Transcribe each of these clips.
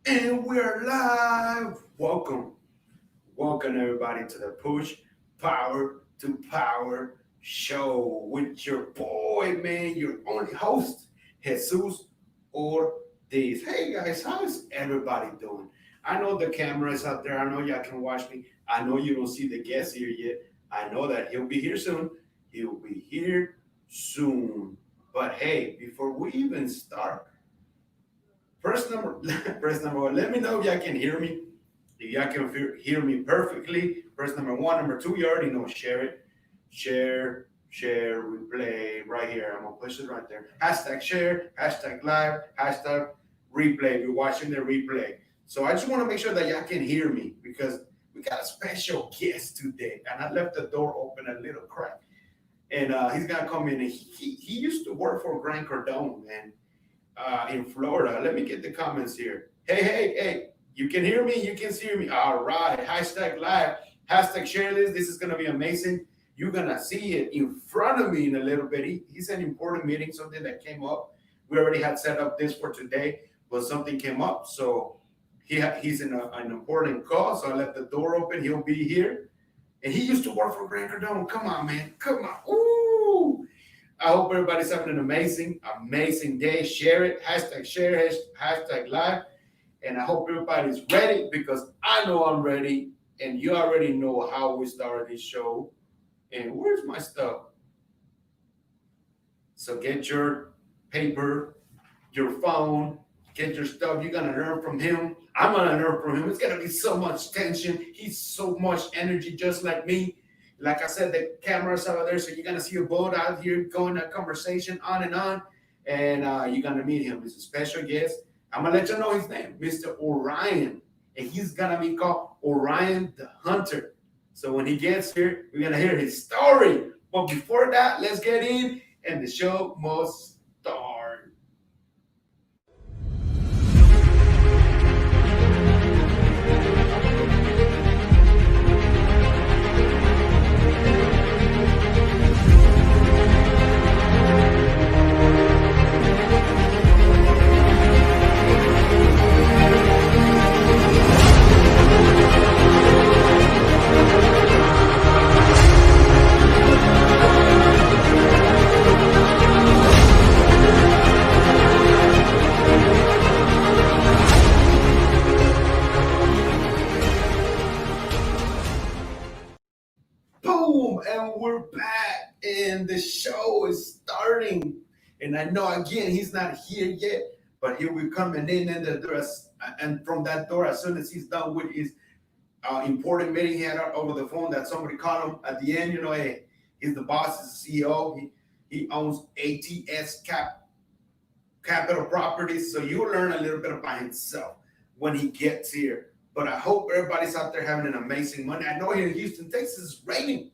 And we're live. Welcome everybody to the Push Power to Power show with your boy, man, your only host, Jesus Ortiz. Hey guys, how's everybody doing? I know the camera is out there. I know y'all can watch me. I know you don't see the guest here yet. I know that he'll be here soon. He'll be here soon. But hey, before we even start, First number, press number one. Let me know if y'all can hear me. If y'all can hear me perfectly. Press number one. Number two, you already know. Share it. Share, replay right here. I'm gonna push it right there. Hashtag share. Hashtag live. Hashtag replay. If you're watching the replay. So I just want to make sure that y'all can hear me because we got a special guest today, and I left the door open a little crack, and he's gonna come in. And he used to work for Grant Cardone, man, in Florida. Let me get the comments here. Hey, you can hear me? You can see me? All right. Hashtag live. Hashtag share this. This is going to be amazing. You're going to see it in front of me in a little bit. He's an important meeting, something that came up. We already had set up this for today, but something came up. So he's in an important call. So I left the door open. He'll be here. And he used to work for Grant Cardone. Come on, man. Come on. Ooh. I hope everybody's having an amazing day. Share it. Hashtag share. Hashtag live. And I hope everybody's ready because I know I'm ready. And you already know how we started this show. And where's my stuff? So get your paper, your phone, get your stuff. You're going to learn from him. I'm going to learn from him. It's going to be so much tension. He's so much energy, just like me. Like I said, the camera's over there, so you're going to see a boat out here going a conversation on, and you're going to meet him. He's a special guest. I'm going to let you know his name, Mr. Orion, and he's going to be called Orion the Hunter. So when he gets here, we're going to hear his story. But before that, let's get in, and the show must start. Boom, and we're back, and the show is starting. And I know again he's not here yet, but he'll be coming in the door, and from that door as soon as he's done with his important meeting he had over the phone that somebody called him at the end. You know, hey, he's the boss, he's the CEO. He owns ATS Capital Properties, so you'll learn a little bit about himself when he gets here. But I hope everybody's out there having an amazing Monday. I know here in Houston, Texas, it's raining.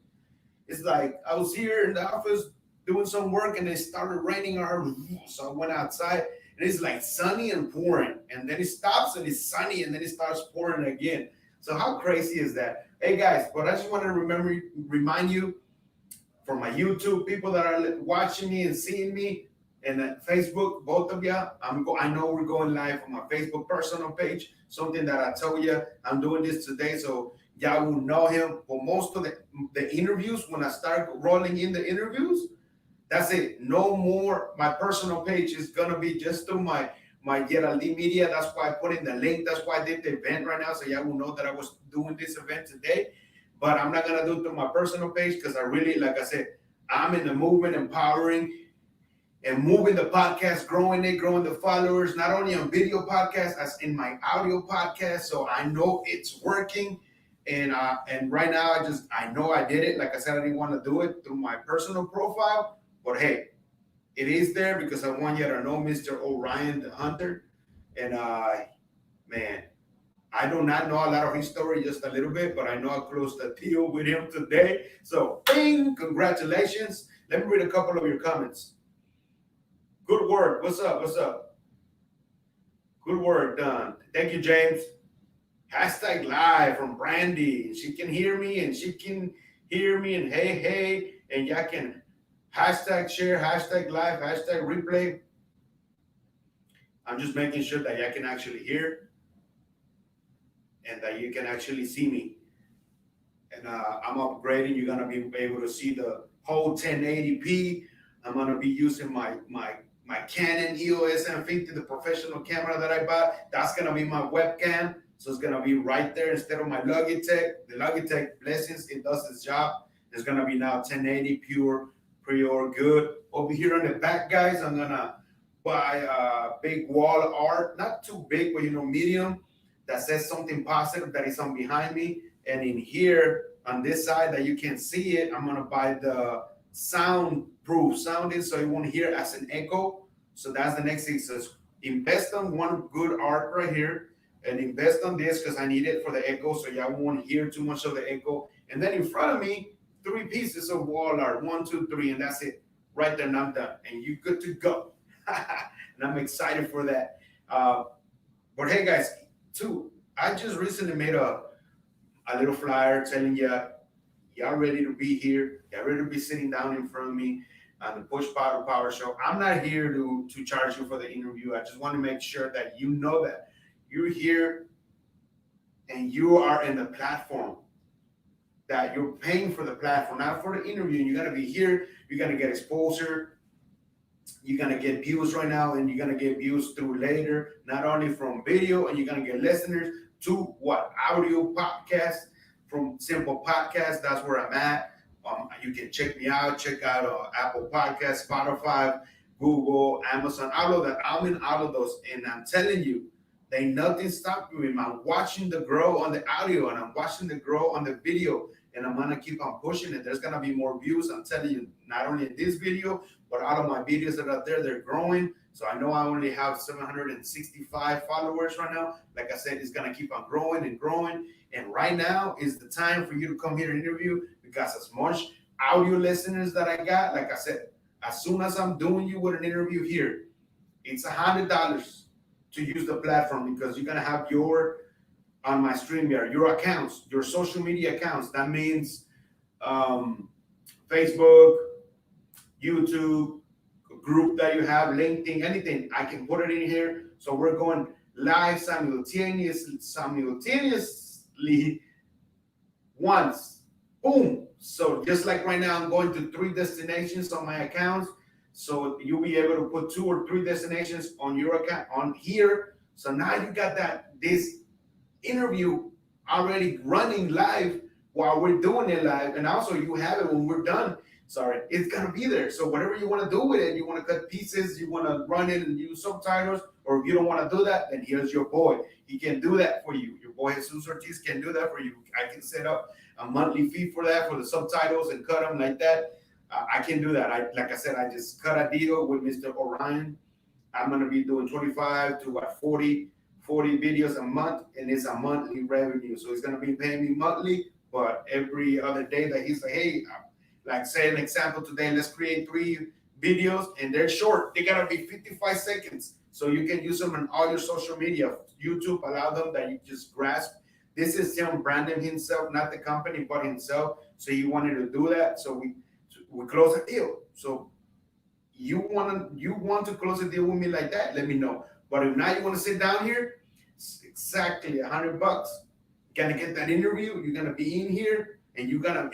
It's like I was here in the office doing some work and it started raining. So I went outside and it's like sunny and pouring. And then it stops and it's sunny and then it starts pouring again. So how crazy is that? Hey guys, but I just want to remind you for my YouTube people that are watching me and seeing me, and Facebook, both of you, I know we're going live on my Facebook personal page, something that I told you I'm doing this today, so y'all will know him. But most of the interviews, when I start rolling in the interviews, that's it. No more. My personal page is going to be just through my Yeraldy media. That's why I put in the link. That's why I did the event right now, so y'all will know that I was doing this event today. But I'm not going to do it through my personal page because I really, like I said, I'm in the movement, empowering and moving the podcast, growing the followers, not only on video podcast as in my audio podcast. So I know it's working. And right now I know I did it. Like I said, I didn't want to do it through my personal profile, but hey, it is there because I want you to know Mr. Orion the Hunter. And man, I do not know a lot of his story, just a little bit, but I know I closed the deal with him today. So bing, congratulations. Let me read a couple of your comments. Good work. What's up? Good work done. Thank you, James. Hashtag live from Brandy. She can hear me and she can hear me and hey, and y'all can hashtag share, hashtag live, hashtag replay. I'm just making sure that y'all can actually hear. and that you can actually see me. And I'm upgrading. You're gonna be able to see the whole 1080p. I'm gonna be using my Canon EOS M50, the professional camera that I bought. That's gonna be my webcam. So it's gonna be right there instead of my Logitech. The Logitech, blessings, it does its job. There's gonna be now 1080 pure good. Over here on the back, guys, I'm gonna buy a big wall art, not too big, but medium, that says something positive that is on behind me. And in here on this side that you can see it, I'm gonna buy the soundproof sounding so you won't hear as an echo. So that's the next thing. So invest on one good art right here and invest on this because I need it for the echo so y'all won't hear too much of the echo. And then in front of me, 3 pieces of wall art, 1, 2, 3, and that's it. Right there, and I'm done. And you're good to go. And I'm excited for that. But hey guys, too, I just recently made a little flyer telling you y'all ready to be here. Y'all ready to be sitting down in front of me on the Push Power Show. I'm not here to charge you for the interview. I just want to make sure that you know that you're here and you are in the platform, that you're paying for the platform, not for the interview. You're going to be here. You're going to get exposure. You're going to get views right now, and you're going to get views through later, not only from video, and you're going to get listeners to what? Audio podcast, from Simple Podcast. That's where I'm at. You can check me out. Check out Apple Podcasts, Spotify, Google, Amazon, all of that. I'm in all of those. And I'm telling you, there ain't nothing stopping me. I'm watching the grow on the audio, and I'm watching the grow on the video. And I'm going to keep on pushing it. There's going to be more views. I'm telling you, not only in this video, but all of my videos that are out there, they're growing. So I know I only have 765 followers right now. Like I said, it's going to keep on growing and growing. And right now is the time for you to come here and interview, because as much audio listeners that I got, like I said, as soon as I'm doing you with an interview here, it's $100 to use the platform, because you're going to have on my StreamYard, your accounts, your social media accounts. That means Facebook, YouTube, group that you have, LinkedIn, anything. I can put it in here. So we're going live simultaneously once. Boom. So just like right now, I'm going to 3 destinations on my accounts. So you'll be able to put 2 or 3 destinations on your account on here. So now you got this interview already running live while we're doing it live. And also you have it when we're done. Sorry, it's gonna be there. So whatever you want to do with it, you want to cut pieces, you want to run it and use subtitles, or if you don't want to do that, then here's your boy. He can do that for you. Your boy Jesus Ortiz can do that for you. I can set up a monthly fee for that, for the subtitles, and cut them like that. I can do that. Like I said, I just cut a deal with Mr. Orion. I'm gonna be doing 25 to 40 videos a month, and it's a monthly revenue. So he's gonna be paying me monthly, but every other day that he's like, hey, like say an example today, let's create 3 videos, and they're short. They gotta be 55 seconds. So you can use them on all your social media. YouTube allow them that you just grasp. This is him branding himself, not the company, but himself. So he wanted to do that. So we close a deal. So you want to close a deal with me like that, let me know. But if not, you want to sit down here, it's exactly $100. You're gonna get that interview. You're gonna be in here, and you're gonna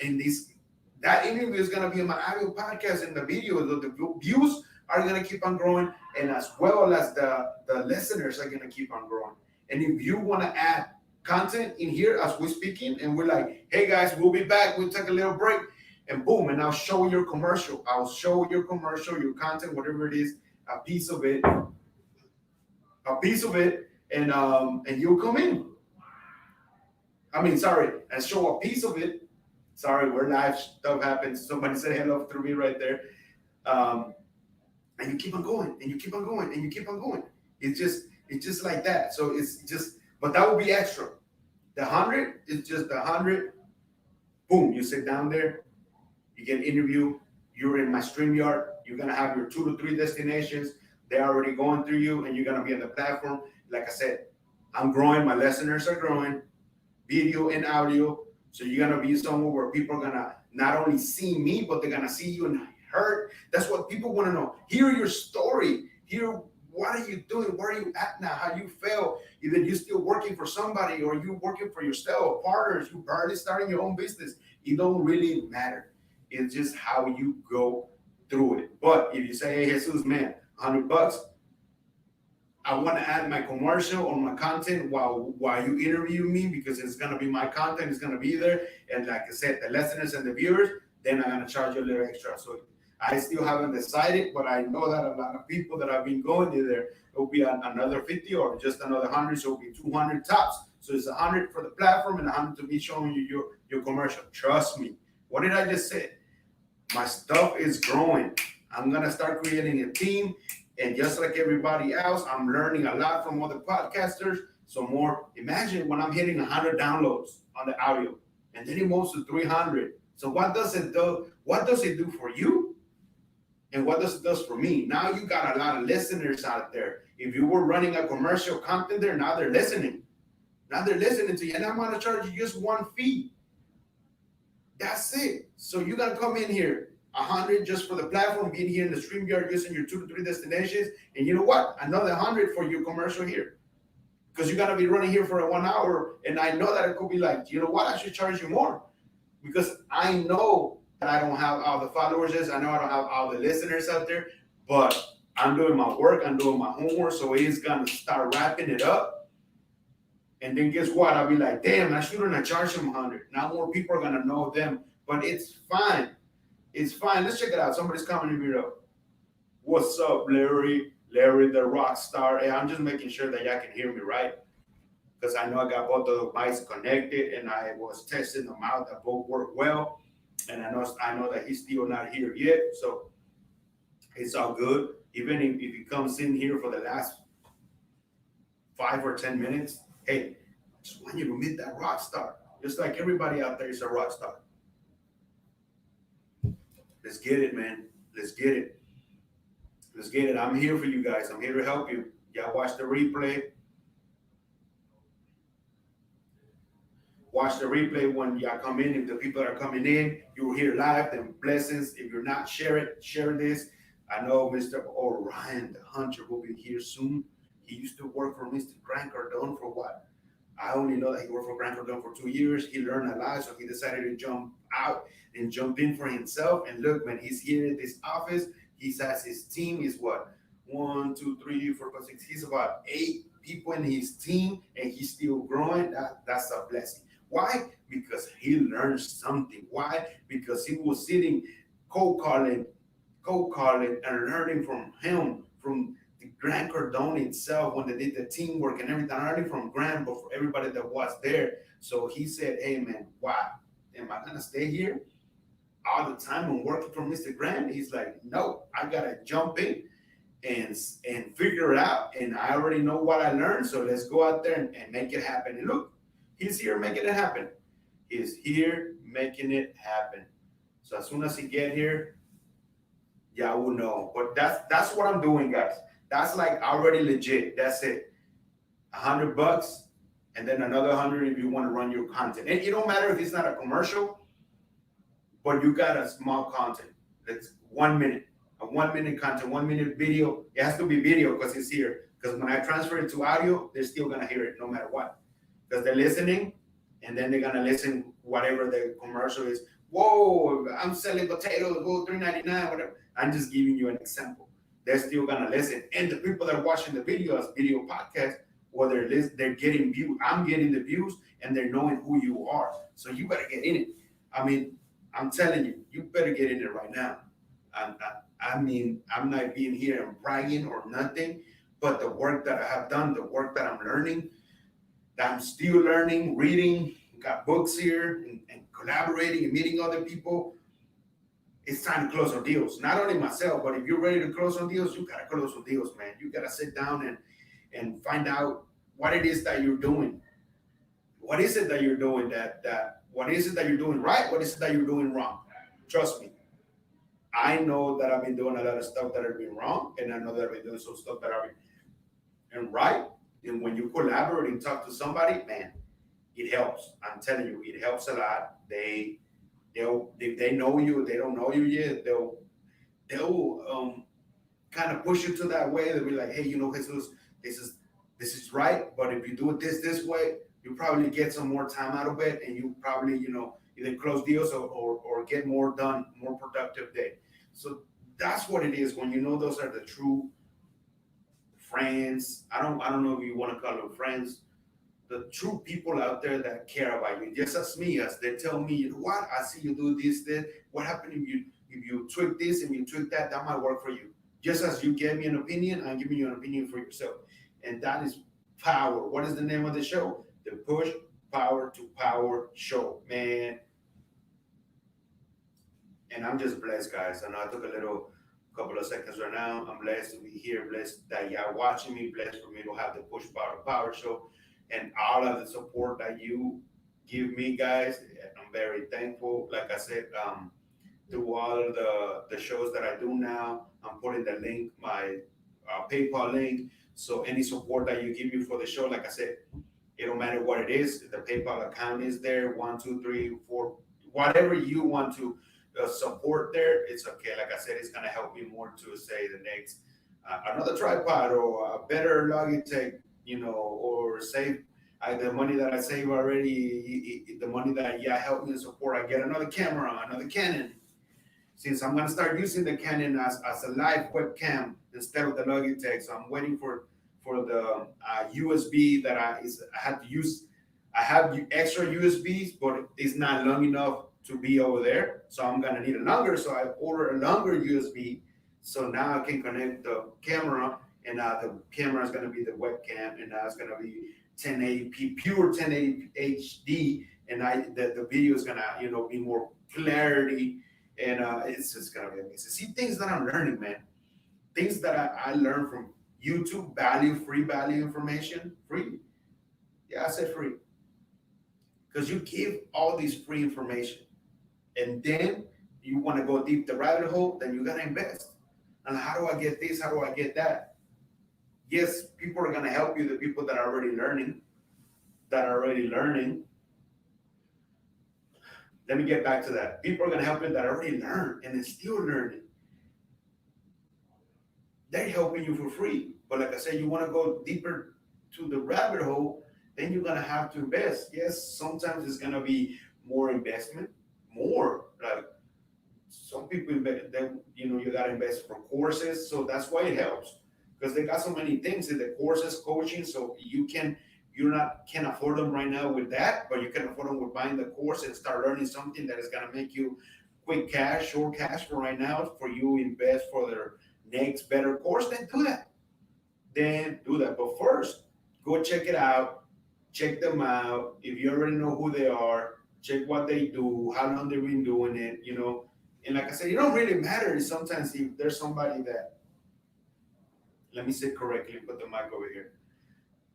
that interview is gonna be on my audio podcast, and the video, the views are gonna keep on growing, and as well as the listeners are gonna keep on growing. And if you want to add content in here as we're speaking, and we're like, hey guys, we'll be back. We'll take a little break, and boom, and I'll show your commercial. I'll show your commercial, your content, whatever it is, a piece of it, and you'll come in. And show a piece of it. Sorry, we're live. Stuff happens. Somebody said hello through me right there. And you keep on going, and you keep on going, and you keep on going. It's just like that. So but that will be extra. The 100 is just the 100. Boom, you sit down there, you get an interview, you're in my StreamYard, you're gonna have your 2 to 3 destinations. They're already going through you, and you're gonna be on the platform. Like I said, I'm growing, my listeners are growing, video and audio. So you're gonna be somewhere where people are gonna not only see me, but they're gonna see you and heard. That's what people want to know. Hear your story. Hear what are you doing? Where are you at now? How you feel? Either you're still working for somebody or you're working for yourself, partners, you barely starting your own business. It don't really matter. It's just how you go through it. But if you say, hey, Jesus, man, $100, I want to add my commercial or my content while you interview me because it's gonna be my content, it's gonna be there. And like I said, the listeners and the viewers, then I'm gonna charge you a little extra. So I still haven't decided, but I know that a lot of people that have been going there, it'll be another 50 or just another 100, so it'll be 200 tops. So it's 100 for the platform and 100 to be showing you your commercial. Trust me. What did I just say? My stuff is growing. I'm gonna start creating a team. And just like everybody else, I'm learning a lot from other podcasters. So more, imagine when I'm hitting 100 downloads on the audio, and then it moves to 300. So what does it do? What does it do for you? And what does it do for me? Now you got a lot of listeners out there. If you were running a commercial content there, now they're listening. Now they're listening to you, and I'm gonna charge you just one fee. That's it. So you gotta come in here. 100 just for the platform, being here in the StreamYard using your 2 to 3 destinations. And you know what? Another 100 for your commercial here. Because you're going to be running here for 1 hour. And I know that it could be like, you know what? I should charge you more. Because I know that I don't have all the followers. I know I don't have all the listeners out there. But I'm doing my work. I'm doing my homework. So he's going to start wrapping it up. And then guess what? I'll be like, damn, I shouldn't have charged him 100. Now more people are going to know them. But it's fine. It's fine. Let's check it out. Somebody's coming to me up. What's up, Larry? Larry, the rock star. Hey, I'm just making sure that y'all can hear me, right? Because I know I got both of the mics connected, and I was testing them out. That both work well, and I know that he's still not here yet, so it's all good. Even if he comes in here for the last 5 or 10 minutes, hey, I just want you to meet that rock star. Just like everybody out there is a rock star. Let's get it, man. Let's get it. Let's get it. I'm here for you guys. I'm here to help you. Y'all watch the replay. Watch the replay when y'all come in. If the people that are coming in, you're here live, then blessings. If you're not, share it. Share this. I know Mr. Orion, the hunter, will be here soon. He used to work for Mr. Grant Cardone for what? I only know that he worked for Grant Cardone for 2 years. He learned a lot, so he decided to jump out and jump in for himself. And look, man, he's here in this office. He has his team is what? 1, 2, 3, 4, 5, 6. He's about 8 people in his team, and he's still growing. That's a blessing. Why? Because he learned something. Why? Because he was sitting cold calling, and learning from him, from the Grant Cardone itself when they did the teamwork and everything, not only from Grant, but for everybody that was there. So he said, hey, man, why? Am I going to stay here all the time and working for Mr. Grant? He's like, no, I got to jump in and figure it out. And I already know what I learned. So let's go out there and make it happen. And look, he's here making it happen. He's here making it happen. So as soon as he get here, y'all will know. But that's what I'm doing, guys. That's like already legit. That's it. $100 and then another 100 if you want to run your content. And it don't matter if it's not a commercial, but you got a small content. That's 1 minute. A 1 minute content, 1 minute video. It has to be video because it's here. Because when I transfer it to audio, they're still gonna hear it no matter what. Because they're listening, and then they're gonna listen whatever the commercial is. Whoa, I'm selling potatoes, go $3.99, whatever. I'm just giving you an example. They're still gonna listen. And the people that are watching the videos, video podcast, or they're getting views. I'm getting the views, and they're knowing who you are. So you better get in it. I mean, I'm telling you, you better get in it right now. I'm not being here and bragging or nothing, but the work that I have done, the work that I'm learning, that I'm still learning, reading, got books here, and collaborating and meeting other people. It's time to close on deals. Not only myself, but if you're ready to close on deals, you gotta close on deals, man. You gotta sit down and find out what it is that you're doing. What is it that you're doing what is it that you're doing right? What is it that you're doing wrong? Trust me. I know that I've been doing a lot of stuff that have been wrong, and I know that I've been doing some stuff that have been right. And when you collaborate and talk to somebody, man, it helps. I'm telling you, it helps a lot. They'll if they know you, if they don't know you yet, they'll kind of push you to that way. They'll be like, hey, Jesus, this is this is right, but if you do it this way, you probably get some more time out of it, and you probably, either close deals or get more done, more productive day. So that's what it is when you know those are the true friends. I don't know if you want to call them friends, the true people out there that care about you. Just as me, as they tell me, you know what, I see you do this. What happened if you tweak this and you tweak that? That might work for you. Just as you gave me an opinion, I'm giving you an opinion for yourself, and that is power. What is the name of the show? The Push Power to Power Show, man. And I'm just blessed, guys. I know I took a little couple of seconds right now. I'm blessed to be here, blessed that y'all watching me, blessed for me to have the Push Power Power Show and all of the support that you give me, guys. I'm very thankful. Like I said, through all of the shows that I do now, I'm putting the link, my PayPal link. So any support that you give me for the show, like I said, it don't matter what it is. The PayPal account is there. 1, 2, 3, 4, whatever you want to support there. It's okay. Like I said, it's gonna help me more to say the next another tripod or a better Logitech, or save the money that I save already. The money that help me support. I get another camera, another Canon. Since I'm gonna start using the Canon as a live webcam instead of the Logitech, so I'm waiting for the USB that I had to use. I have extra USBs, but it's not long enough to be over there. So I'm gonna need a longer. So I ordered a longer USB. So now I can connect the camera, and the camera is gonna be the webcam, and now it's gonna be 1080p, pure 1080 HD, and the video is gonna be more clarity, and it's just gonna be amazing. See things that I'm learning, man. Things that I learned from YouTube, free value information, free. Yeah, I said free because you give all these free information, and then you want to go deep the rabbit hole, then you gotta invest. And how do I get this? How do I get that? Yes, people are gonna help you. The people that are already learning, Let me get back to that. People are gonna help you that already learn and is still learning. They're helping you for free. But like I said, you want to go deeper to the rabbit hole, then you're gonna have to invest. Yes, sometimes it's gonna be more investment, more like some people invest. Then you gotta invest for courses, so that's why it helps because they got so many things in the courses, coaching. So you're not can afford them right now with that, but you can afford them with buying the course and start learning something that is gonna make you quick cash, short cash for right now. For you invest for their next better course, then do that. But first, go check it out. Check them out. If you already know who they are, check what they do, how long they've been doing it. And like I said, it don't really matter sometimes if there's somebody that, let me say correctly, put the mic over here.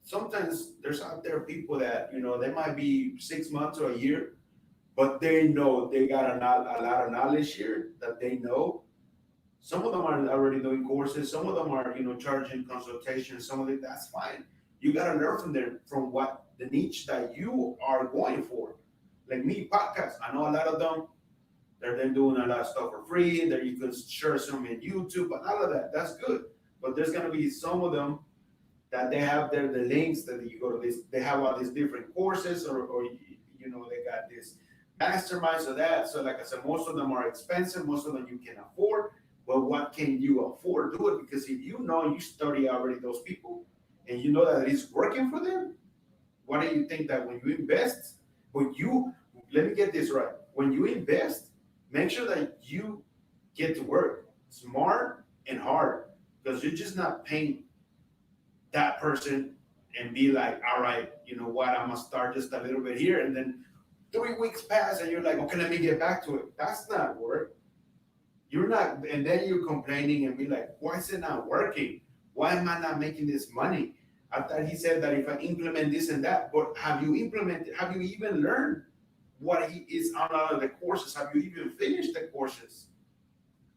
Sometimes there's out there people that, they might be 6 months or a year, but they know they got a lot of knowledge here that they know. Some of them are already doing courses. Some of them are, charging consultations. Some of it, that's fine. You got to learn from them, from what the niche that you are going for. Like me, podcasts. I know a lot of them. They're then doing a lot of stuff for free. There you can share some in YouTube, but all of that, that's good. But there's gonna be some of them that they have there the links that you go to this. They have all these different courses, or they got this masterminds or that. So like I said, most of them are expensive. Most of them you can afford. But what can you afford? Do it, because if you know you study already those people and you know that it's working for them, why do you think that when you invest, let me get this right. When you invest, make sure that you get to work smart and hard, because you're just not paying that person and be like, all right, you know what, I'm gonna start just a little bit here, and then 3 weeks pass and you're like, okay, let me get back to it. That's not work. You're not, and then you're complaining and be like, why is it not working? Why am I not making this money? I thought he said that if I implement this and that, but have you even learned what he is on all of the courses? Have you even finished the courses?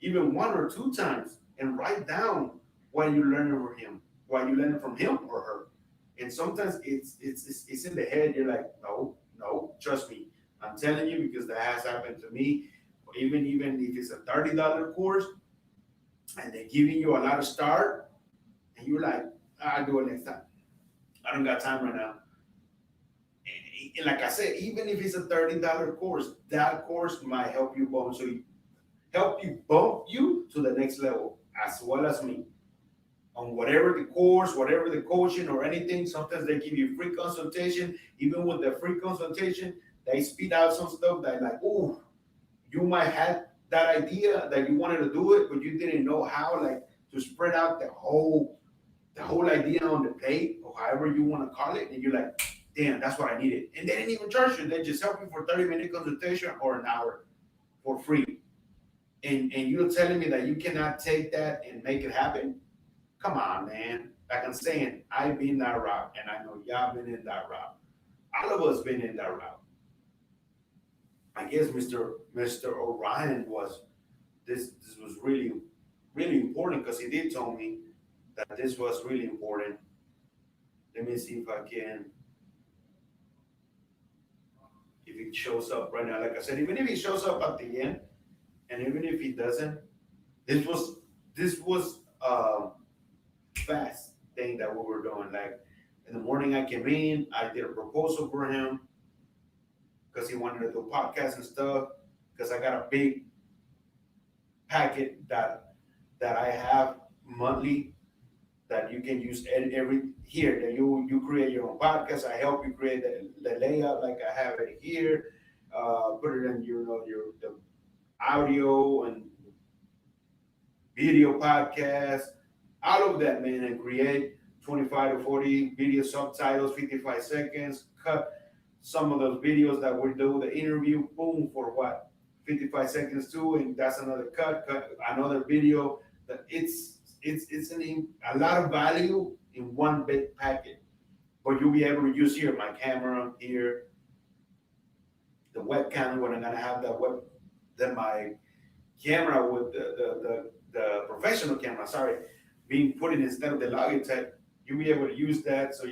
Even 1 or 2 times, and write down what you're learning from him, what you learn from him or her. And sometimes it's in the head. You're like, no, trust me. I'm telling you, because that has happened to me. Even if it's a $30 course and they're giving you a lot of start, and you're like, I'll do it next time. I don't got time right now. And like I said, even if it's a $30 course, that course might help you bump. So help you bump you to the next level, as well as me. On whatever the course, whatever the coaching or anything, sometimes they give you free consultation. Even with the free consultation, they speed out some stuff that like, oh, you might have that idea that you wanted to do it, but you didn't know how, like, to spread out the whole idea on the plate, or however you want to call it, and you're like, damn, that's what I needed. And they didn't even charge you. They just help you for 30-minute consultation or an hour for free. And you're telling me that you cannot take that and make it happen? Come on, man. Like I'm saying, I've been that route, and I know y'all been in that route. All of us been in that route. I guess Mr. Orion was this was really really important because he did tell me that this was really important. Let me see if I can, if it shows up right now. Like I said, even if he shows up at the end, and even if he doesn't, this was fast thing that we were doing. Like in the morning, I came in, I did a proposal for him because he wanted to do podcasts and stuff. Because I got a big packet that I have monthly that you can use every here. That you create your own podcast. I help you create the layout like I have it here. Put it in your the audio and video podcast, all of that, man, and create 25 to 40 video subtitles, 55 seconds, cut some of those videos that we do, the interview, boom, for what? 55 seconds too, and that's another cut another video. That a lot of value in one big packet. But you'll be able to use here my camera here, the webcam when I'm gonna have then my camera with the professional camera, sorry, being put in instead of the Logitech, you'll be able to use that. So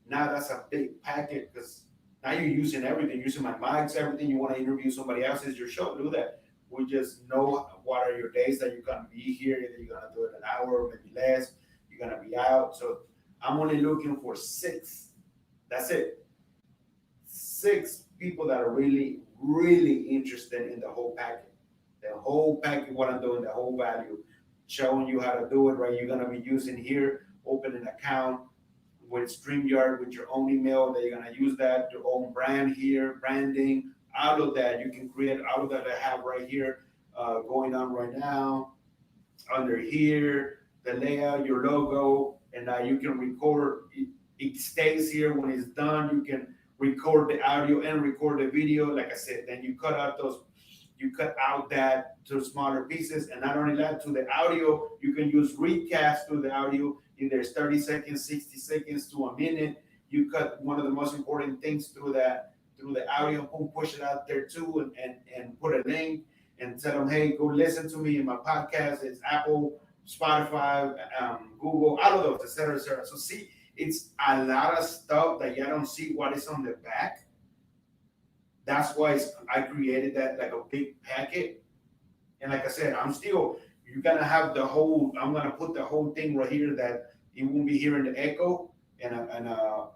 now that's a big packet because now you're using everything, using my mics, everything. You want to interview somebody else, is your show, do that. We just know what are your days that you're gonna be here. Either you're gonna do it an hour, maybe less. You're gonna be out. So I'm only looking for 6. That's it. 6 people that are really, really interested in the whole package. The whole package, what I'm doing, the whole value, showing you how to do it, right? You're gonna be using here, open an account with StreamYard with your own email, that you're gonna use that, your own brand here, branding, all of that. You can create all of that I have right here, going on right now. Under here, the layout, your logo, and now you can record. It stays here when it's done. You can record the audio and record the video. Like I said, then you cut out that to smaller pieces, and not only that, to the audio, you can use recast to the audio. If there's 30 seconds, 60 seconds to a minute, you cut one of the most important things through the audio, boom, push it out there too, and put a link and tell them, hey, go listen to me in my podcast. It's Apple, Spotify, Google, all of those, et cetera, et cetera. So see, it's a lot of stuff that you don't see what is on the back. That's why I created that like a big packet. And like I said, you're going to have I'm going to put the whole thing right here that you won't be hearing the echo, and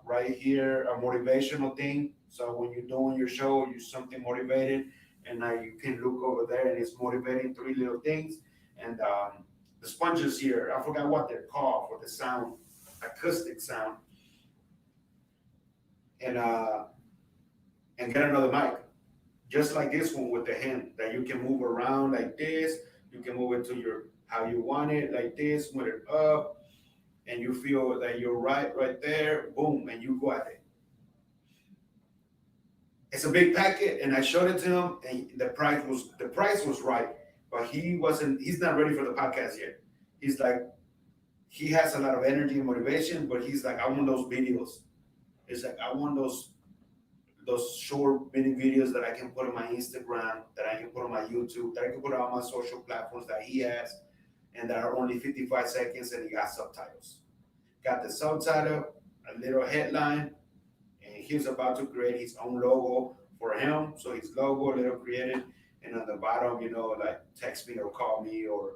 right here, a motivational thing. So when you're doing your show, you're something motivated, and now you can look over there and it's motivating 3 little things. And the sponges here, I forgot what they're called for the sound, acoustic sound. And get another mic, just like this one with the hand that you can move around like this. You can move it to how you want it, like this, move it up, and you feel that you're right there, boom, and you go at it. It's a big packet, and I showed it to him, and the price was right, but he's not ready for the podcast yet. He's like, he has a lot of energy and motivation, but he's like, I want those videos. It's like, I want those short mini videos that I can put on my Instagram, that I can put on my YouTube, that I can put on my social platforms that he has, and that are only 55 seconds, and he got subtitles. Got the subtitle, a little headline, and he's about to create his own logo for him. So his logo, a little created, and on the bottom, like text me or call me, or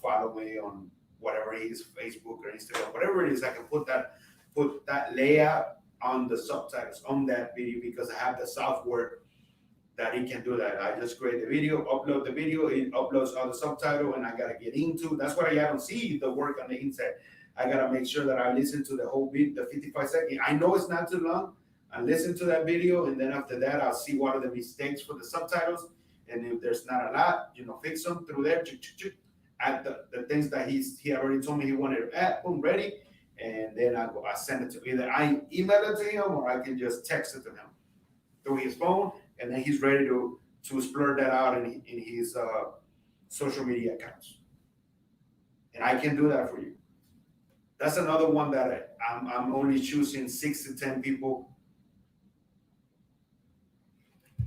follow me on whatever it is, Facebook or Instagram, whatever it is. I can put that put that layout on the subtitles on that video because I have the software that it can do that. I just create the video, upload the video, it uploads all the subtitle, and I gotta get into. That's why I don't see the work on the inside. I gotta make sure that I listen to the whole beat, the 55 seconds. I know it's not too long. I listen to that video, and then after that, I'll see what are the mistakes for the subtitles, and if there's not a lot, fix them through there. Add the things that he already told me he wanted to add. Boom, ready, and then I send it to either I email it to him or I can just text it to him through his phone, and then he's ready to explore that out in his social media accounts, and I can do that for you. That's another one that I'm only choosing 6 to 10 people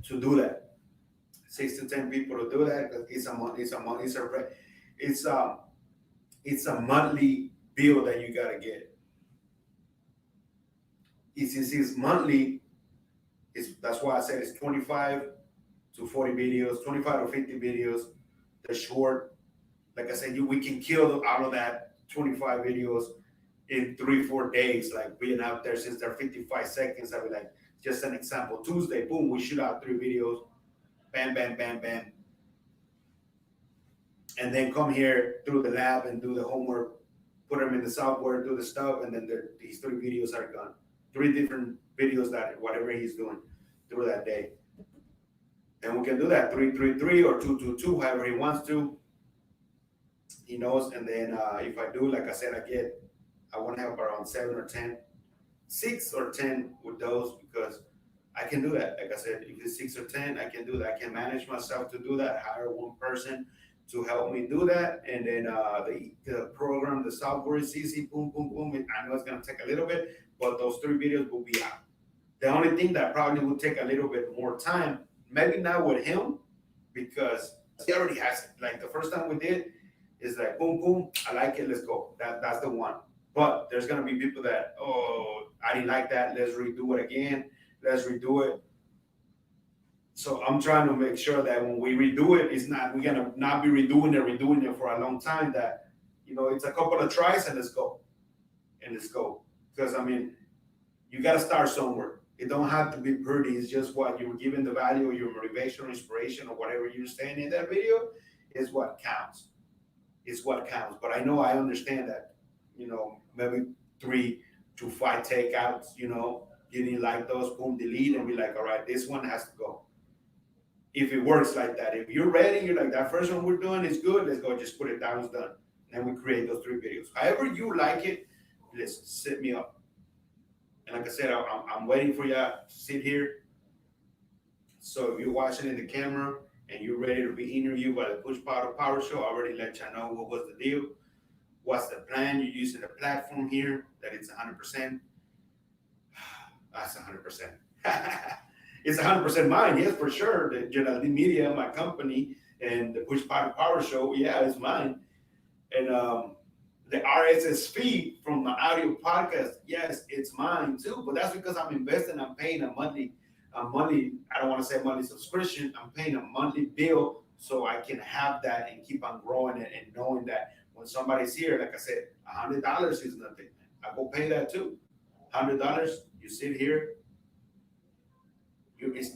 to do that. 6 to 10 people to do that because it's a month, it's a it's a monthly bill that you gotta get. It's monthly. That's why I said it's 25 to 40 videos, 25 to 50 videos. The short, like I said, we can kill out of that 25 videos in 3 4 days. Like being out there since they're 55 seconds. I be like, just an example. Tuesday, boom, we shoot out 3 videos, bam, bam, bam, bam, and then come here through the lab and do the homework, put them in the software, do the stuff, and then these 3 videos are gone. 3 different videos that whatever he's doing through that day. And we can do that 3 3 3 or 2 2 2, however he wants to. He knows. And then if I do, like I said, I want to have around 7 or 10, 6 or 10 with those because I can do that. Like I said, if it's 6 or 10, I can do that. I can manage myself to do that. Hire one person to help me do that, and then the program, the software is easy. Boom, boom, boom. I know it's gonna take a little bit, but those 3 videos will be out. The only thing that probably would take a little bit more time, maybe not with him, because he already has it. Like the first time we did, is like boom, boom. I like it. Let's go. That's the one. But there's gonna be people that, oh, I didn't like that. Let's redo it again. Let's redo it. So I'm trying to make sure that when we redo it, we're gonna not be redoing it for a long time. That it's a couple of tries and let's go, Because I mean, you gotta start somewhere. It don't have to be pretty. It's just what you're giving the value, or your motivation, or inspiration, or whatever you're saying in that video is what counts. Is what counts. But I understand that, maybe 3 to 5 takeouts. You didn't like those, boom, delete, and be like, all right, this one has to go. If it works like that, if you're ready, you're like, that first one we're doing is good, let's go, just put it down, it's done. And we create those 3 videos. However you like it, listen, sit me up. And like I said, I'm waiting for you to sit here. So if you're watching in the camera and you're ready to be interviewed by the Push Power Show, I already let you know what was the deal. What's the plan? You're using the platform here, that it's 100%. That's 100%. It's 100% mine, yes, for sure. The Yeraldy Media, my company, and the Push Power Show, yeah, it's mine. And the RSS feed from the audio podcast, yes, it's mine too. But that's because I'm investing. I'm paying a monthly. I don't want to say monthly subscription. I'm paying a monthly bill so I can have that and keep on growing it and knowing that when somebody's here, like I said, $100 is nothing. I go pay that too. $100. You sit here.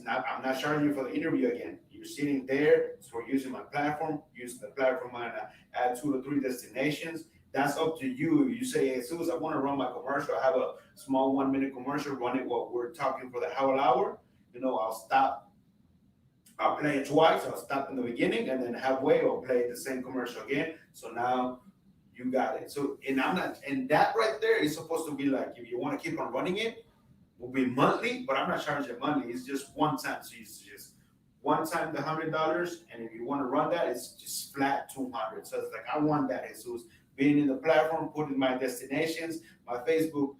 I'm not charging you for the interview again. You're sitting there, so we're using my platform, using the platform and add 2 to 3 destinations. That's up to you. You say, hey, Jesus, I want to run my commercial. I have a small 1 minute commercial, run it while we're talking for the whole hour. I'll stop. I'll play it twice. I'll stop in the beginning and then halfway I'll play the same commercial again. So now you got it. So, and that right there is supposed to be like, if you want to keep on running it, will be monthly, but I'm not charging monthly. It's just one time. So it's just one time the $100, and if you want to run that, it's just flat 200. So it's like I want that, Jesus, being in the platform, putting my destinations, my Facebook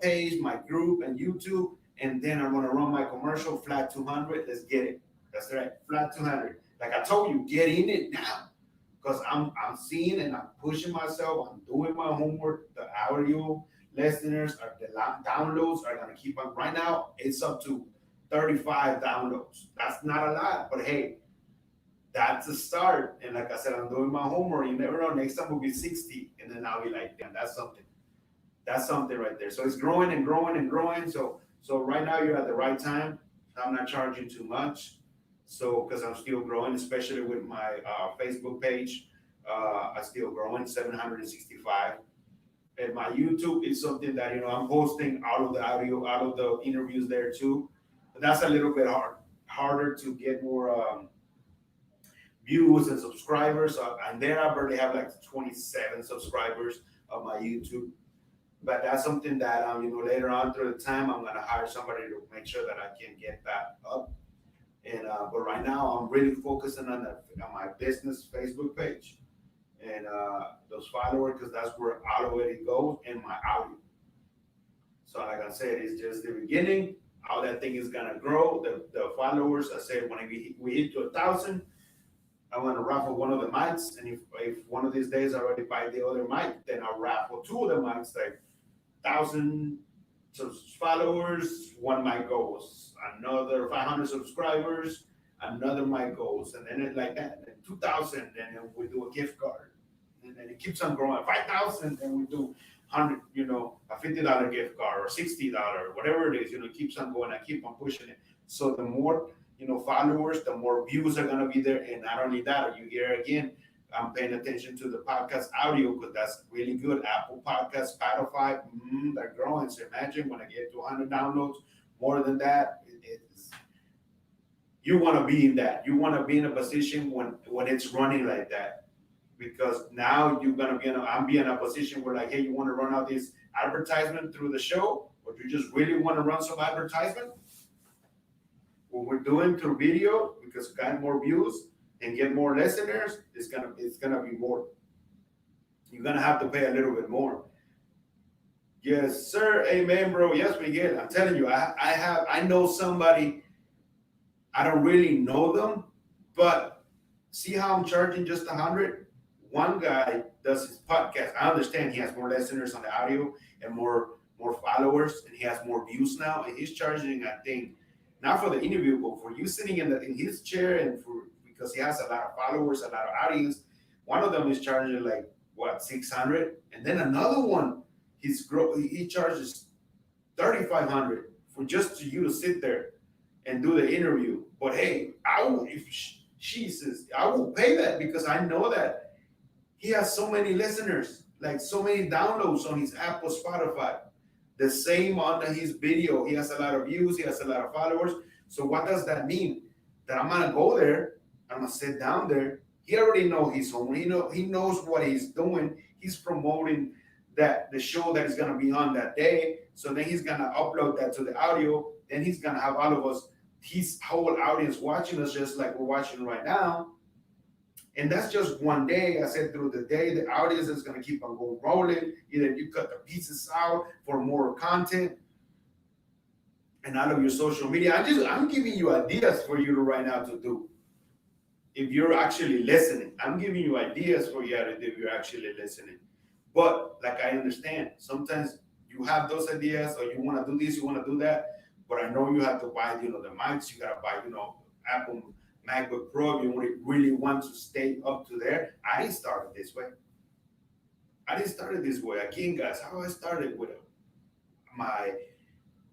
page, my group, and YouTube, and then I'm gonna run my commercial flat 200. Let's get it. That's right, flat 200. Like I told you, get in it now, because I'm seeing and I'm pushing myself. I'm doing my homework. The audio listeners or the downloads are going to keep on. Right now, it's up to 35 downloads. That's not a lot, but hey, that's a start. And like I said, I'm doing my homework. You never know, next time will be 60, and then I'll be like, damn, that's something. That's something right there. So it's growing and growing and growing. So right now you're at the right time. I'm not charging too much. So because I'm still growing, especially with my Facebook page, I'm still growing 765. And my YouTube is something that I'm posting out of the audio, out of the interviews there too. But that's a little bit harder to get more views and subscribers. And there I barely have like 27 subscribers on my YouTube. But that's something that later on through the time I'm gonna hire somebody to make sure that I can get that up. And but right now I'm really focusing on my business Facebook page and those followers because that's where all of it goes and my audio. So like I said, it's just the beginning. How that thing is gonna grow. The followers. I said when we hit to 1,000, I want to raffle one of the mics, and if one of these days I already buy the other mic, then I'll raffle two of the mics, like 1,000 followers, one mic goes. Another 500 subscribers, another mic goes, and then it like that. Then 2,000, then we do a gift card, and then it keeps on growing. 5,000, then we do 100, a $50 gift card or $60, whatever it is. It keeps on going. I keep on pushing it. So the more followers, the more views are gonna be there. And not only that, you hear again, I'm paying attention to the podcast audio because that's really good. Apple Podcast, Spotify, they're growing. So imagine when I get to 100 downloads, more than that, you want to be in that. You want to be in a position when it's running like that, because now you're gonna be I'm being in a position where like, hey, you want to run out this advertisement through the show, or you just really want to run some advertisement? What we're doing through video, because got more views and get more listeners, it's gonna be more. You're gonna have to pay a little bit more. Yes, sir. Amen, bro. Yes, we get. I'm telling you, I know somebody. I don't really know them, but see how I'm charging just 100. One guy does his podcast. I understand he has more listeners on the audio and more followers, and he has more views now, and he's charging, I think, not for the interview, but for you sitting in his chair, and for because he has a lot of followers, a lot of audience. One of them is charging like what 600, and then another one he charges 3,500 for just you to sit there and do the interview. But hey, I will if she says I will pay that because I know that he has so many listeners, like so many downloads on his Apple, Spotify. The same on his video. He has a lot of views. He has a lot of followers. So what does that mean? That I'm gonna go there. I'm gonna sit down there. He already knows he's home. He knows what he's doing. He's promoting the show that is gonna be on that day. So then he's gonna upload that to the audio. Then he's gonna have all of us, his whole audience watching us just like we're watching right now. And that's just one day. I said through the day, the audience is going to keep on going rolling. Either you cut the pieces out for more content and out of your social media. I'm giving you ideas for you to right now to do. If you're actually listening, I'm giving you ideas for you to do if you're actually listening. But like I understand, sometimes you have those ideas or you want to do this, you want to do that. But I know you have to buy, the mics. You got to buy, Apple MacBook Pro, if you really want to stay up to there. I didn't start it this way. Again, guys, how I started with my,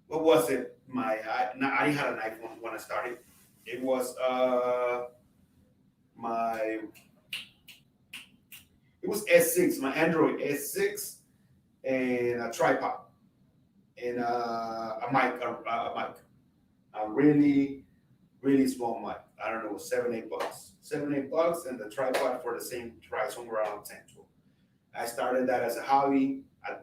what was it? I didn't have an iPhone when I started. It was it was S6, my Android S6, and a tripod, and a mic, a really small mic. I don't know, $7-8. $7-8, and the tripod for the same price, somewhere around 10, 12. I started that as a hobby. I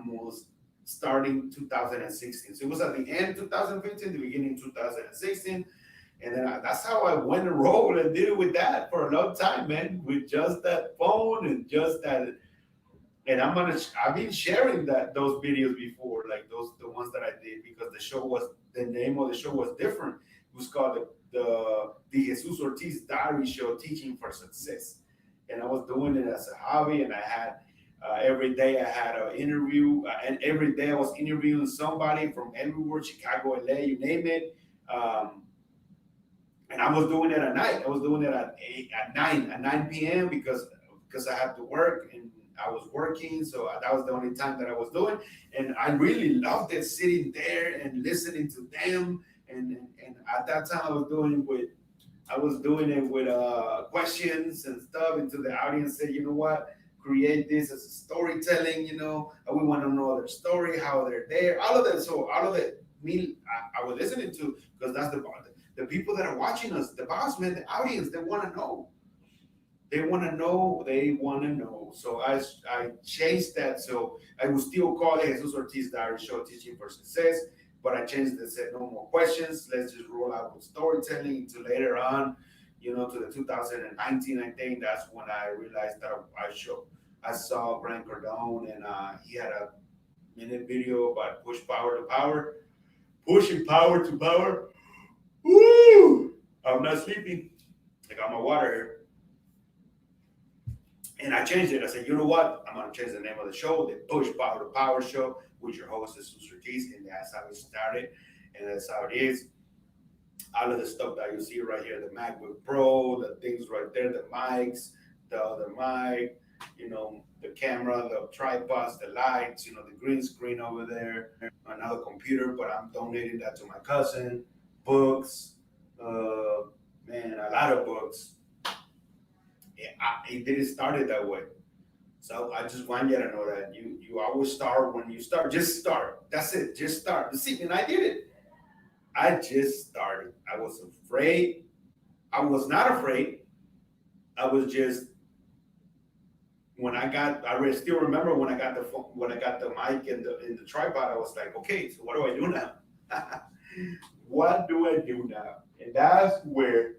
was starting 2016. So it was at the end 2015, the beginning 2016. And then that's how I went and rolled and did it with that for a long time, man, with just that phone and just that. And I've been sharing those videos before, like the ones that I did, because the name of the show was different. It was called the Jesus Ortiz Diary Show, Teaching for Success. And I was doing it as a hobby, and I had every day I had an interview, and every day I was interviewing somebody from everywhere, Chicago, LA, you name it. And I was doing it at night. I was doing it at 9 p.m. because I had to work, and I was working, so that was the only time that I was doing, and I really loved it sitting there and listening to them. And at that time, I was doing it with questions and stuff into the audience. Said, you know what, create this as a storytelling. We want to know their story, how they're there, all of that. So all of that, I was listening to because that's the people that are watching us, the boss man, the audience, they want to know. They want to know. They want to know. So I changed that. So I will still call it Jesus Ortiz Diary Show Teaching for Success, but I changed it. Said no more questions. Let's just roll out with storytelling. Until later on, to the 2019, I think that's when I realized that I saw Grant Cardone, and he had a minute video about push power to power, pushing power to power. Woo! I'm not sleeping. I got my water here. And I changed it. I said, you know what? I'm going to change the name of the show, the Push Power to Power Show, with your host, Jesus Ortiz. And that's how it started. And that's how it is. All of the stuff that you see right here, the MacBook Pro, the things right there, the mics, the other mic, the camera, the tripods, the lights, the green screen over there, another computer, but I'm donating that to my cousin. Books, man, a lot of books. It didn't start it that way. So I just want you to know that you always start when you start. Just start. That's it. Just start. See, and I did it. I just started. I was afraid. I was not afraid. I was just I still remember when I got the phone, when I got the mic and the tripod. I was like, okay, so what do I do now? What do I do now? And that's where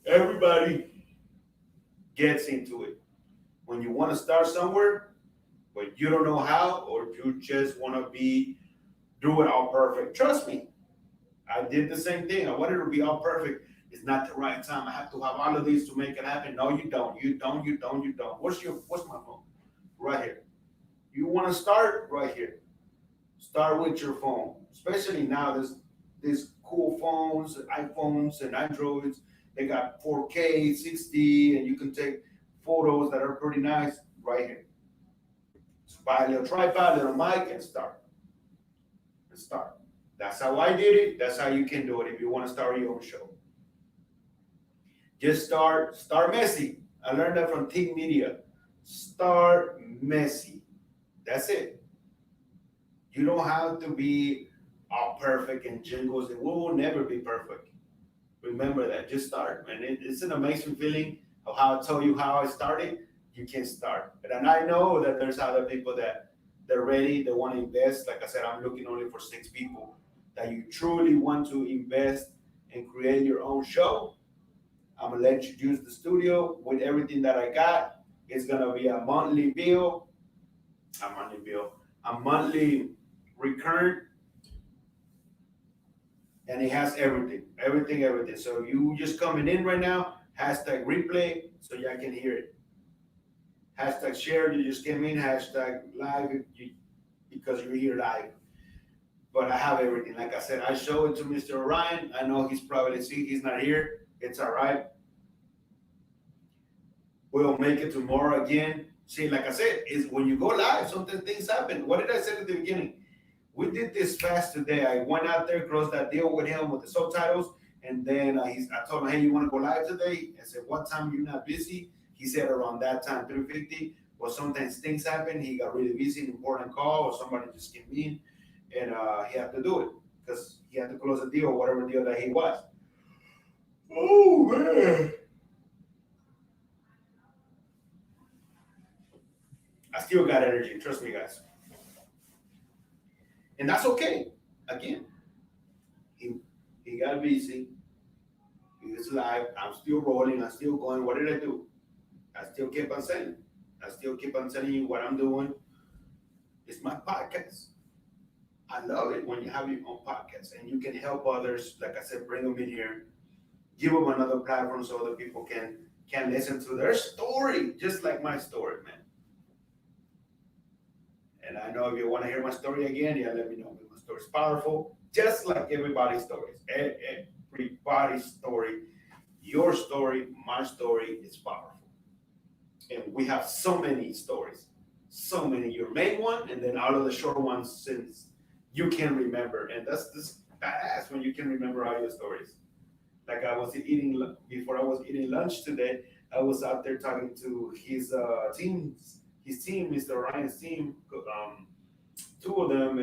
everybody gets into it. When you want to start somewhere, but you don't know how, or you just want to do it all perfect. Trust me, I did the same thing. I wanted to be all perfect. It's not the right time. I have to have all of these to make it happen. No, you don't. You don't. You don't. You don't. What's my phone? Right here. You want to start right here. Start with your phone. Especially now, there's these cool phones, iPhones and Androids. They got 4K, 60, and you can take photos that are pretty nice right here. Just buy a little tripod, little mic, and start. That's how I did it. That's how you can do it if you want to start your own show. Just start messy. I learned that from Team Media. Start messy. That's it. You don't have to be all perfect and jingles. It will never be perfect. Remember that. Just start. And it's an amazing feeling of how I told you how I started. You can start. And I know that there's other people that they're ready. They want to invest. Like I said, I'm looking only for 6 people that you truly want to invest and create your own show. I'm going to let you use the studio with everything that I got. It's going to be a monthly recurrent, and it has everything. So you just coming in right now, hashtag replay, so y'all can hear it. Hashtag share, you just came in, hashtag live, because you're here live. But I have everything. Like I said, I show it to Mr. Orion. I know he's not here. It's all right. We'll make it tomorrow again. See, like I said, is when you go live, sometimes things happen. What did I say at the beginning? We did this fast today. I went out there, closed that deal with him with the subtitles, and then I told him, hey, you want to go live today? I said, what time you're not busy? He said around that time, 3:50. Well, sometimes things happen. He got really busy, an important call, or somebody just came in, and he had to do it because he had to close the deal, whatever deal that he was. Oh, man. I still got energy. Trust me, guys. And that's okay. Again, he got busy. He was live. I'm still rolling. I'm still going. What did I do? I still keep on saying. I still keep on telling you what I'm doing. It's my podcast. I love it when you have your own podcast and you can help others. Like I said, bring them in here, give them another platform so other people can listen to their story, just like my story, man. And I know if you want to hear my story again, yeah, let me know. My story is powerful, just like everybody's stories. Everybody's story, your story, my story is powerful. And we have so many stories, so many. Your main one, and then all of the short ones since you can remember, and that's this badass when you can remember all your stories. Like I was eating before I was eating lunch today. I was out there talking to his team, Mr. Ryan's team, two of them,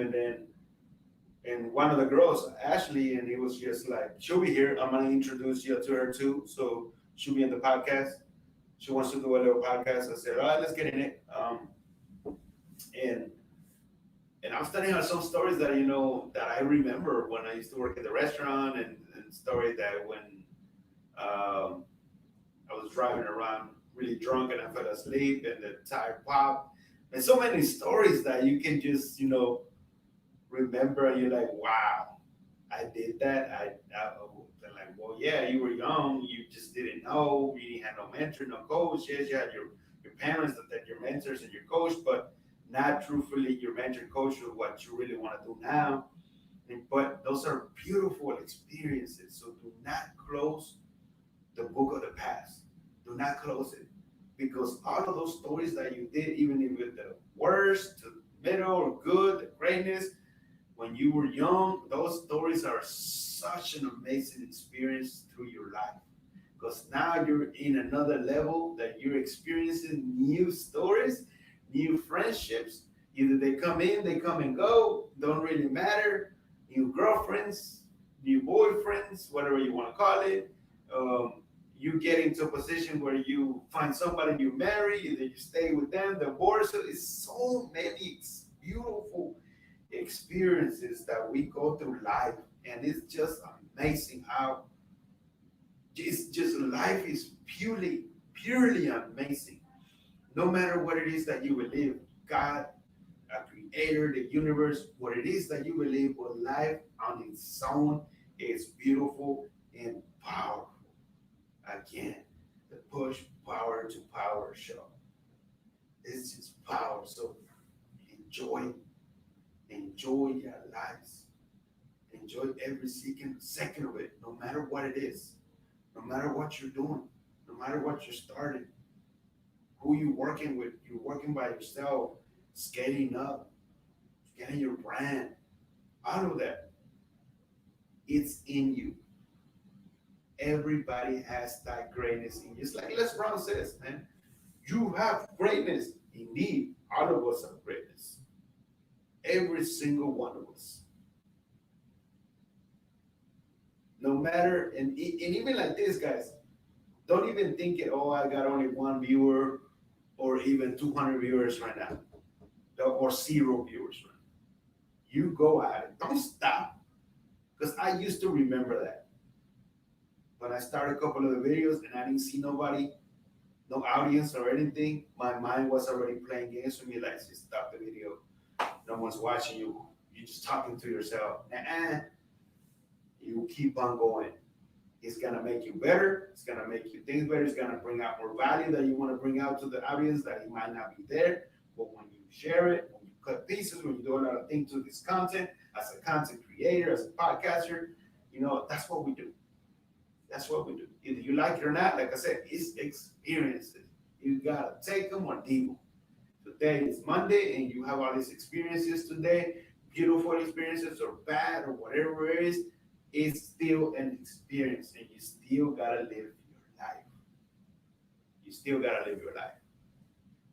and one of the girls, Ashley, and he was just like, she'll be here. I'm gonna introduce you to her too, so she'll be in the podcast. She wants to do a little podcast. I said, all right, let's get in it. And I was telling her some stories that that I remember when I used to work at the restaurant, and story that when um, I was driving around really drunk and I fell asleep and the tire popped, and so many stories that you can just remember, and you're like, wow, I did that. They're like, well, yeah, you were young, you just didn't know, you didn't have no mentor, no coach. Yes, you had your parents that your mentors and your coach, but not truthfully your mentor and coach is what you really want to do now. But those are beautiful experiences. So do not close the book of the past. Do not close it. Because all of those stories that you did, even if it's the worst, to middle, or good, the greatness, when you were young, those stories are such an amazing experience through your life. Because now you're in another level that you're experiencing new stories, new friendships. Either they come in, they come and go, don't really matter. New girlfriends, new boyfriends, whatever you want to call it. You get into a position where you find somebody you marry, either you stay with them, divorce. So it's so many beautiful experiences that we go through life, and it's just amazing how it's just life is purely amazing. No matter what it is that you believe, God, a creator, the universe, what it is that you believe, but life on its own is beautiful and powerful. Again, the push power to power show. It's just power. So enjoy, enjoy your lives. Enjoy every second of it, no matter what it is, no matter what you're doing, no matter what you're starting, who you're working with. You're working by yourself, scaling up, getting your brand, all of that. It's in you. Everybody has that greatness in you. Just like Les Brown says, man, you have greatness. Indeed, all of us have greatness. Every single one of us. No matter, and even like this, guys, don't even think it, oh, I got only one viewer or even 200 viewers right now, or zero viewers right now. You go at it. Don't stop. Because I used to remember that. When I started a couple of the videos and I didn't see nobody, no audience or anything, my mind was already playing games with me. Like, just stop the video. No one's watching you. You're just talking to yourself. You keep on going. It's gonna make you better. It's gonna make you think better. It's gonna bring out more value that you want to bring out to the audience that it might not be there. But when you share it, when you cut pieces, when you do a lot of things to this content, as a content creator, as a podcaster, that's what we do. That's what we do. Either you like it or not. Like I said, it's experiences. You gotta take them or leave them. Today is Monday, and you have all these experiences today, beautiful experiences or bad or whatever it is. It's still an experience, and you still gotta live your life. You still gotta live your life.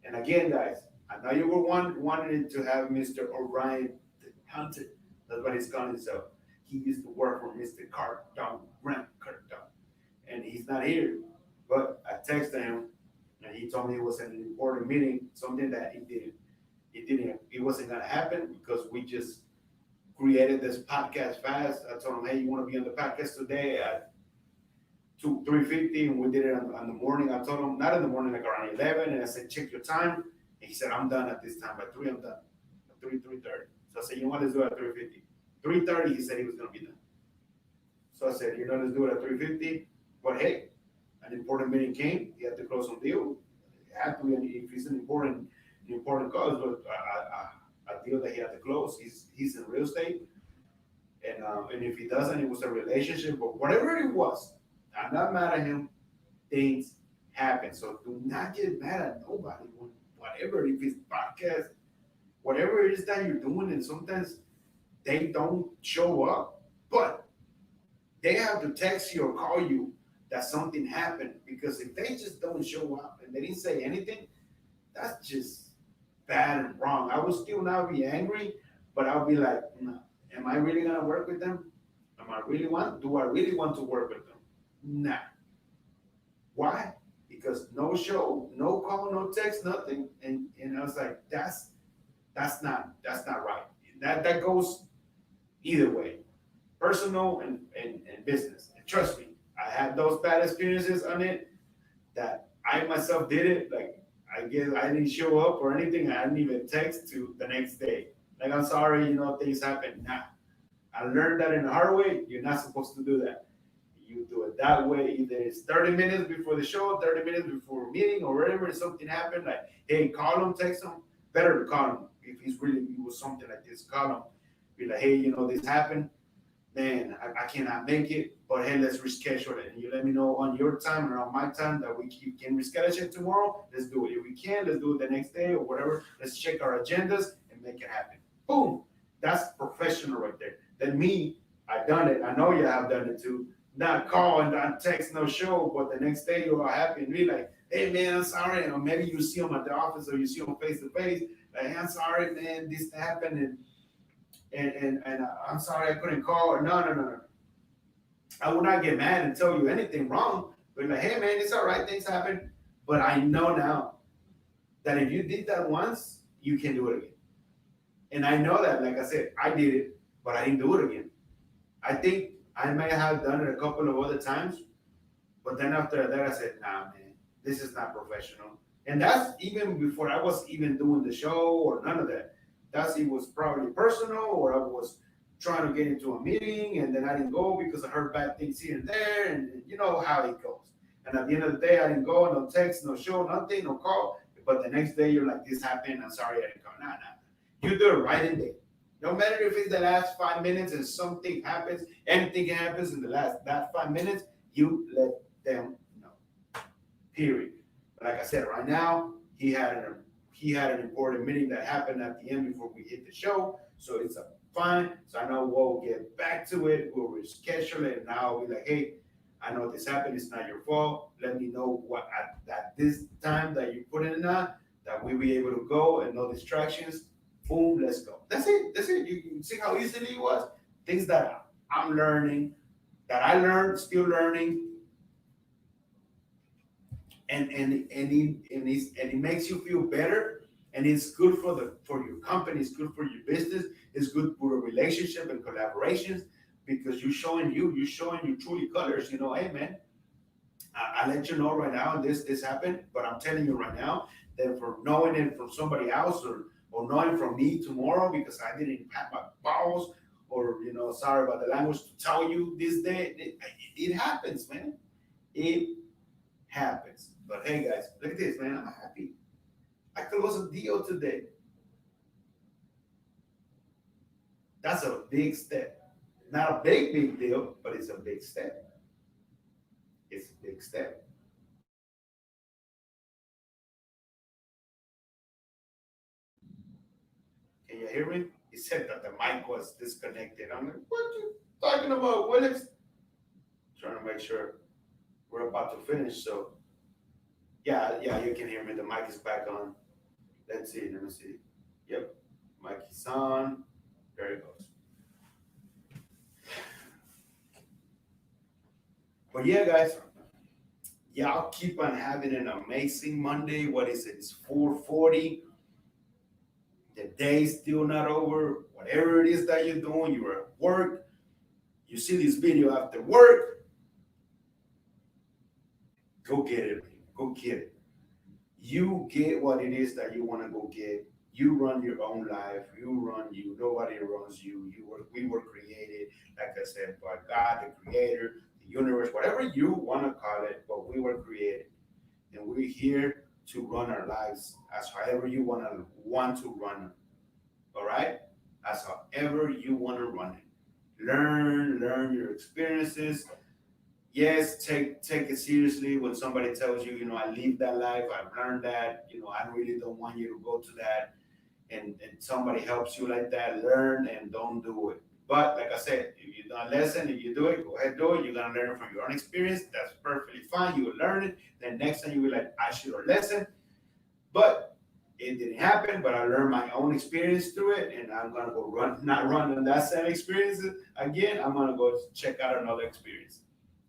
And again, guys, I know you were wanting to have Mr. Orion the Hunter. That's what he's calling himself. He used to work for Mr. Cardone, Grant Cardone, and he's not here. But I texted him, and he told me it was an important meeting, something that it wasn't gonna happen because we just created this podcast fast. I told him, hey, you want to be on the podcast today at 3:50, and we did it on the morning. I told him, not in the morning, like around 11, and I said, check your time. And he said, I'm done at this time. By 3, I'm done. At 3:30. So I said, you know what, let's do it at 3:50. 3:30, he said he was going to be done. So I said, let's do it at 3:50. But hey, an important meeting came. He had to close some deal. It had to be, if it's an important cause, but a deal that he had to close. He's in real estate, and if he doesn't, it was a relationship or whatever it was. I'm not mad at him. Things happen. So do not get mad at nobody. Whatever, if it's podcast, whatever it is that you're doing, and sometimes they don't show up, but they have to text you or call you that something happened. Because if they just don't show up and they didn't say anything, that's just bad and wrong. I will still not be angry, but I'll be like, no, am I really gonna work with them? Do I really want to work with them? Nah. Why? Because no show, no call, no text, nothing. And I was like, that's not right. That goes either way, personal and business. And trust me, I had those bad experiences on it that I myself did it. Like, I guess I didn't show up or anything. I didn't even text to the next day. Like, I'm sorry, things happen. Nah, I learned that in the hard way. You're not supposed to do that. You do it that way. Either it's 30 minutes before the show, 30 minutes before a meeting, or whatever. Something happened, like, hey, call him, text him. Better to call him. If it was something like this, call him. Be like, hey, this happened. Man, I cannot make it, but hey, let's reschedule it. And you let me know on your time or on my time that we can reschedule it tomorrow. Let's do it. If we can, let's do it the next day or whatever. Let's check our agendas and make it happen. Boom. That's professional right there. Then me, I done it. I know you have done it too. Not call and not text, no show, but the next day you're happy and be like, hey man, I'm sorry. Or maybe you see them at the office or you see them face to face. Like, hey, I'm sorry, man, this happened and I'm sorry I couldn't call. Or no. I will not get mad and tell you anything wrong. But like, hey man, it's all right, things happen. But I know now that if you did that once, you can do it again. And I know that, like I said, I did it, but I didn't do it again. I think I may have done it a couple of other times, but then after that, I said, nah, man, this is not professional. And that's even before I was even doing the show or none of that. It was probably personal, or I was trying to get into a meeting and then I didn't go because I heard bad things here and there, and you know how it goes. And at the end of the day, I didn't go, no text, no show, nothing, no call. But the next day, you're like, this happened. I'm sorry I didn't come. Nah. You do it right in there. No matter if it's the last 5 minutes and something happens, anything happens in that 5 minutes, you let them know. Period. But like I said, right now he had an important meeting that happened at the end before we hit the show, so it's a fine. So I know we'll get back to it. We'll reschedule it, and now we'll be like, hey, I know this happened. It's not your fault. Let me know what at this time that you put in that we'll be able to go and no distractions. Boom, let's go. That's it. You see how easily it was? Things that I'm learning, that I learned, still learning, and it makes you feel better, and it's good for your company, it's good for your business, it's good for a relationship and collaborations, because you're showing your truly colors. Hey man, I let you know right now this happened, but I'm telling you right now that for knowing it from somebody else, or knowing from me tomorrow because I didn't have my balls, or sorry about the language, to tell you this day, it happens, man. It happens. But hey guys, look at this, man. I'm happy. I closed a deal today. That's a big step. Not a big deal, but it's a big step. It's a big step. Can you hear me? He said that the mic was disconnected. I'm like, what you talking about, Willis? Trying to make sure we're about to finish. So yeah, you can hear me. The mic is back on. Let's see. Let me see. Yep, mic is on. There it goes. But yeah, guys, y'all keep on having an amazing Monday. What is it? It's 4:40. The day's still not over. Whatever it is that you're doing, you're at work. You see this video after work. Go get it. Go get it. You get what it is that you want to go get. You run your own life. You run you. Nobody runs you. We were created, like I said, by God, the Creator, the universe, whatever you want to call it. But we were created, and we're here to run our lives as however you want to run them. All right, as however you want to run it. Learn your experiences. yes, take it seriously when somebody tells you, I live that life, I've learned that, I really don't want you to go to that, and somebody helps you like that, learn and don't do it. But like I said, if you don't listen, if you do it, go ahead, do it. You're gonna learn from your own experience. That's perfectly fine. You will learn it. Then next time you will be like, I should have listened, but it didn't happen. But I learned my own experience through it, and I'm gonna go run, not run on that same experience again. I'm gonna go check out another experience.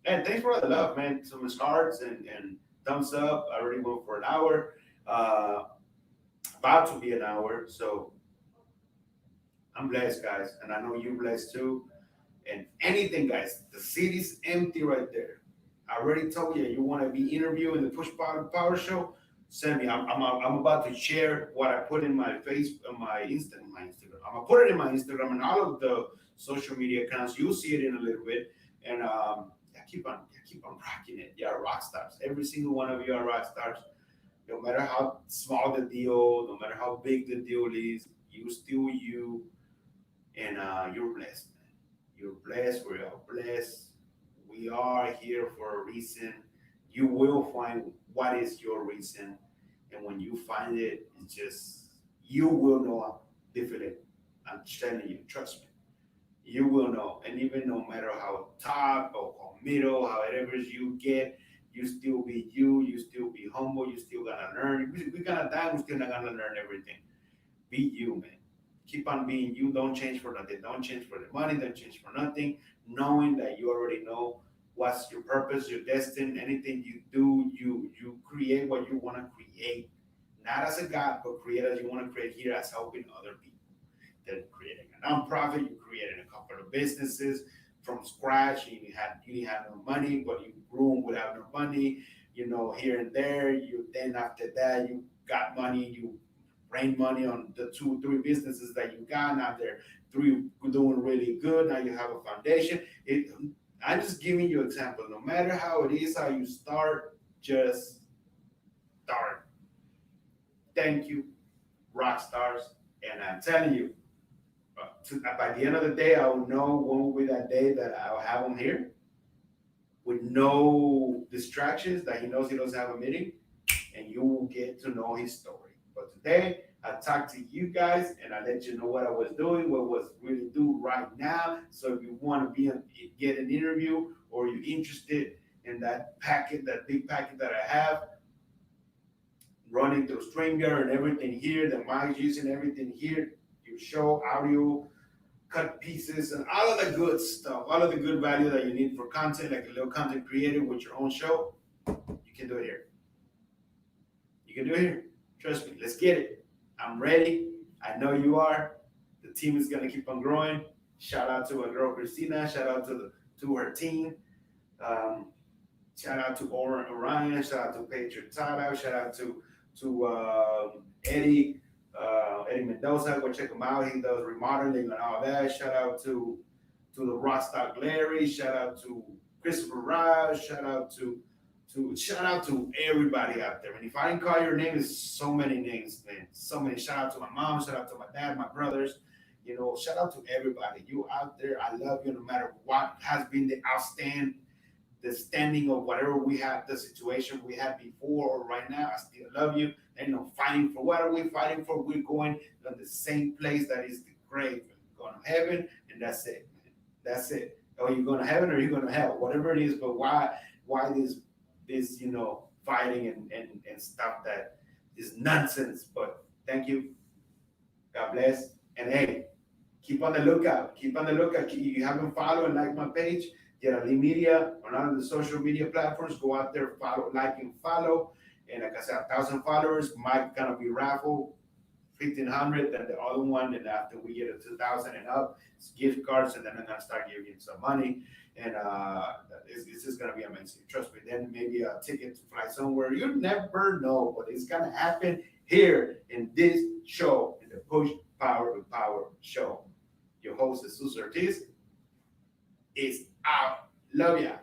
And thanks for all the love, man. Some stars and thumbs up. I already went for an hour. Uh, about to be an hour. So I'm blessed, guys, and I know you're blessed too. And anything, guys, the city's empty right there. I already told you, you want to be interviewed in the Push Power Show. Send me. I'm about to share what I put in my my Instagram. I'm gonna put it in my Instagram and all of the social media accounts. You'll see it in a little bit. And keep on rocking it. You are rock stars. Every single one of you are rock stars. No matter how small the deal, no matter how big the deal is, you still you, and you're blessed, man. You're blessed. We're all blessed. We are here for a reason. You will find what is your reason, and when you find it, it's just you will know definitely. I'm telling you, trust me. You will know, and even no matter how top or how middle, however you get, you still be you. You still be humble. You still gonna learn. We're gonna die. We're still not gonna learn everything. Be you, man. Keep on being you. Don't change for nothing. Don't change for the money. Don't change for nothing. Knowing that you already know what's your purpose, your destiny, anything you do, you create what you want to create. Not as a God, but create as you want to create here as helping other people. Then creating a nonprofit, you created a couple of businesses from scratch. You didn't have no money, but you grew them without no money, here and there. You then after that you got money, you rain money on the two, three businesses that you got. Now they're three doing really good. Now you have a foundation. I'm just giving you example. No matter how it is, how you start, just start. Thank you, rock stars. And I'm telling you, by the end of the day, I will know when will be that day that I'll have him here with no distractions, that he knows he doesn't have a meeting, and you will get to know his story. But today, I talked to you guys and I let you know what I was doing, what was really do right now. So if you want to get an interview, or you're interested in that packet, that big packet that I have, running through StreamYard and everything here, the mics using everything here, your show, audio, cut pieces, and all of the good stuff, all of the good value that you need for content, like a little content creator with your own show, you can do it here. You can do it here. Trust me, let's get it. I'm ready. I know you are. The team is gonna keep on growing. Shout out to my girl Christina. Shout out to her team. Um, Shout out to Orion. Shout out to Patriot Tyler. Shout out to Eddie. Eddie Mendoza, go check him out. He does remodeling and all that. Shout out to the Rostock Larry. Shout out to Christopher Raj. Shout out to everybody out there. And if I didn't call your name, it's so many names, man. So many. Shout out to my mom. Shout out to my dad, my brothers. Shout out to everybody. You out there, I love you no matter what has been the standing of whatever we have, the situation we had before or right now. I still love you. Ain't no fighting for. What are we fighting for? We're going to the same place that is the grave. We're going to heaven, and that's it, man. That's it. Or you're going to heaven or you're going to hell, whatever it is. But why this fighting and stuff that is nonsense. But thank you. God bless. And hey, keep on the lookout. Keep on the lookout. You haven't followed and liked my page, Yeraldy Media on all of the social media platforms. Go out there, follow, like, and follow. And like I said, 1,000 followers might gonna be raffle, 1,500. Then the other one, and after we get to 2,000 and up, it's gift cards, and then I'm gonna start giving you some money. And it's just gonna be amazing. Trust me. Then maybe a ticket to fly somewhere. You never know, but it's gonna happen here in this show, in the Push Power to Power show. Your host is Jesus Ortiz. Is out. Love ya.